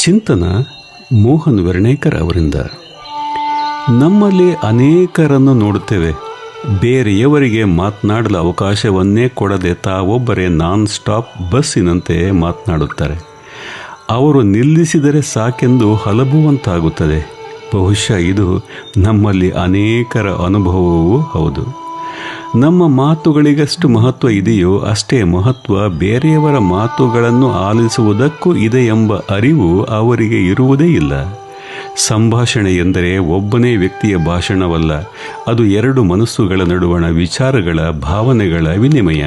ಚಿಂತನ ಮೋಹನ್ ವೆರ್ಣೇಕರ್ ಅವರಿಂದ. ನಮ್ಮಲ್ಲಿ ಅನೇಕರನ್ನು ನೋಡುತ್ತೇವೆ, ಬೇರೆಯವರಿಗೆ ಮಾತನಾಡಲು ಅವಕಾಶವನ್ನೇ ಕೊಡದೆ ತಾವೊಬ್ಬರೇ ನಾನ್ ಸ್ಟಾಪ್ ಬಸ್ಸಿನಂತೆ ಮಾತನಾಡುತ್ತಾರೆ. ಅವರು ನಿಲ್ಲಿಸಿದರೆ ಸಾಕೆಂದು ಹಲಬುವಂತಾಗುತ್ತದೆ. ಬಹುಶಃ ಇದು ನಮ್ಮಲ್ಲಿ ಅನೇಕರ ಅನುಭವವೂ ಹೌದು. ನಮ್ಮ ಮಾತುಗಳಿಗಷ್ಟು ಮಹತ್ವ ಇದೆಯೋ ಅಷ್ಟೇ ಮಹತ್ವ ಬೇರೆಯವರ ಮಾತುಗಳನ್ನು ಆಲಿಸುವುದಕ್ಕೂ ಇದೆ ಎಂಬ ಅರಿವು ಅವರಿಗೆ ಇರುವುದೇ ಇಲ್ಲ. ಸಂಭಾಷಣೆ ಎಂದರೆ ಒಬ್ಬನೇ ವ್ಯಕ್ತಿಯ ಭಾಷಣವಲ್ಲ, ಅದು ಎರಡು ಮನಸ್ಸುಗಳ ನಡುವಣ ವಿಚಾರಗಳ, ಭಾವನೆಗಳ ವಿನಿಮಯ.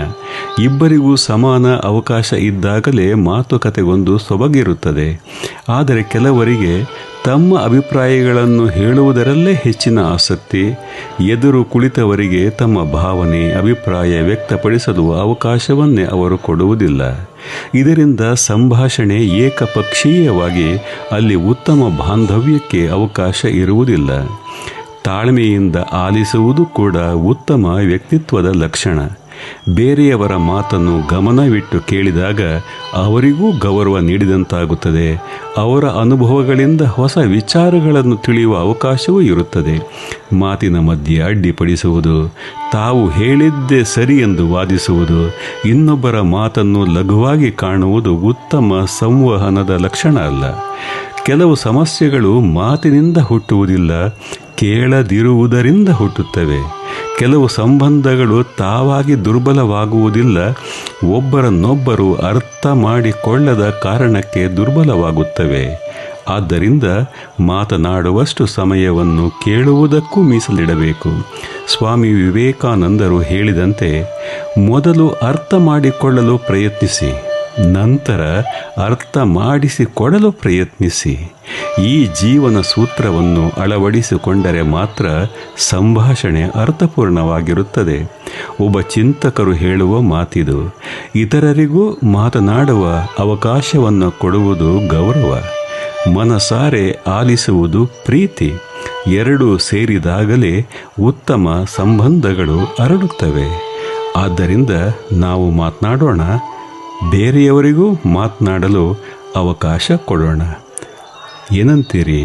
ಇಬ್ಬರಿಗೂ ಸಮಾನ ಅವಕಾಶ ಇದ್ದಾಗಲೇ ಮಾತುಕತೆಗೊಂದು ಸೊಬಗಿರುತ್ತದೆ. ಆದರೆ ಕೆಲವರಿಗೆ ತಮ್ಮ ಅಭಿಪ್ರಾಯಗಳನ್ನು ಹೇಳುವುದರಲ್ಲೇ ಹೆಚ್ಚಿನ ಆಸಕ್ತಿ. ಎದುರು ಕುಳಿತವರಿಗೆ ತಮ್ಮ ಭಾವನೆ, ಅಭಿಪ್ರಾಯ ವ್ಯಕ್ತಪಡಿಸಲು ಅವಕಾಶವನ್ನೇ ಅವರು ಕೊಡುವುದಿಲ್ಲ. ಇದರಿಂದ ಸಂಭಾಷಣೆ ಏಕಪಕ್ಷೀಯವಾಗಿ ಅಲ್ಲಿ ಉತ್ತಮ ಬಾಂಧವ್ಯಕ್ಕೆ ಅವಕಾಶ ಇರುವುದಿಲ್ಲ. ತಾಳ್ಮೆಯಿಂದ ಆಲಿಸುವುದು ಕೂಡ ಉತ್ತಮ ವ್ಯಕ್ತಿತ್ವದ ಲಕ್ಷಣ. ಬೇರೆಯವರ ಮಾತನ್ನು ಗಮನವಿಟ್ಟು ಕೇಳಿದಾಗ ಅವರಿಗೂ ಗೌರವ ನೀಡಿದಂತಾಗುತ್ತದೆ. ಅವರ ಅನುಭವಗಳಿಂದ ಹೊಸ ವಿಚಾರಗಳನ್ನು ತಿಳಿಯುವ ಅವಕಾಶವೂ ಇರುತ್ತದೆ. ಮಾತಿನ ಮಧ್ಯೆ ಅಡ್ಡಿಪಡಿಸುವುದು, ತಾವು ಹೇಳಿದ್ದೇ ಸರಿ ಎಂದು ವಾದಿಸುವುದು, ಇನ್ನೊಬ್ಬರ ಮಾತನ್ನು ಲಘುವಾಗಿ ಕಾಣುವುದು ಉತ್ತಮ ಸಂವಹನದ ಲಕ್ಷಣ ಅಲ್ಲ. ಕೆಲವು ಸಮಸ್ಯೆಗಳು ಮಾತಿನಿಂದ ಹುಟ್ಟುವುದಿಲ್ಲ, ಕೇಳದಿರುವುದರಿಂದ ಹುಟ್ಟುತ್ತವೆ. ಕೆಲವು ಸಂಬಂಧಗಳು ತಾವಾಗಿ ದುರ್ಬಲವಾಗುವುದಿಲ್ಲ, ಒಬ್ಬರನ್ನೊಬ್ಬರು ಅರ್ಥ ಮಾಡಿಕೊಳ್ಳದ ಕಾರಣಕ್ಕೆ ದುರ್ಬಲವಾಗುತ್ತವೆ. ಆದ್ದರಿಂದ ಮಾತನಾಡುವಷ್ಟು ಸಮಯವನ್ನು ಕೇಳುವುದಕ್ಕೂ ಮೀಸಲಿಡಬೇಕು. ಸ್ವಾಮಿ ವಿವೇಕಾನಂದರು ಹೇಳಿದಂತೆ, ಮೊದಲು ಅರ್ಥ ಮಾಡಿಕೊಳ್ಳಲು ಪ್ರಯತ್ನಿಸಿ, ನಂತರ ಅರ್ಥ ಮಾಡಿಸಿಕೊಡಲು ಪ್ರಯತ್ನಿಸಿ. ಈ ಜೀವನ ಸೂತ್ರವನ್ನು ಅಳವಡಿಸಿಕೊಂಡರೆ ಮಾತ್ರ ಸಂಭಾಷಣೆ ಅರ್ಥಪೂರ್ಣವಾಗಿರುತ್ತದೆ. ಒಬ್ಬ ಚಿಂತಕರು ಹೇಳುವ ಮಾತಿದು. ಇತರರಿಗೂ ಮಾತನಾಡುವ ಅವಕಾಶವನ್ನು ಕೊಡುವುದು ಗೌರವ. ಮನಸಾರೆ ಆಲಿಸುವುದು ಪ್ರೀತಿ. ಎರಡೂ ಸೇರಿದಾಗಲೇ ಉತ್ತಮ ಸಂಬಂಧಗಳು ಅರಳುತ್ತವೆ. ಆದ್ದರಿಂದ ನಾವು ಮಾತನಾಡೋಣ, ಬೇರೆಯವರಿಗೂ ಮಾತನಾಡಲು ಅವಕಾಶ ಕೊಡೋಣ. ಏನಂತೀರಿ?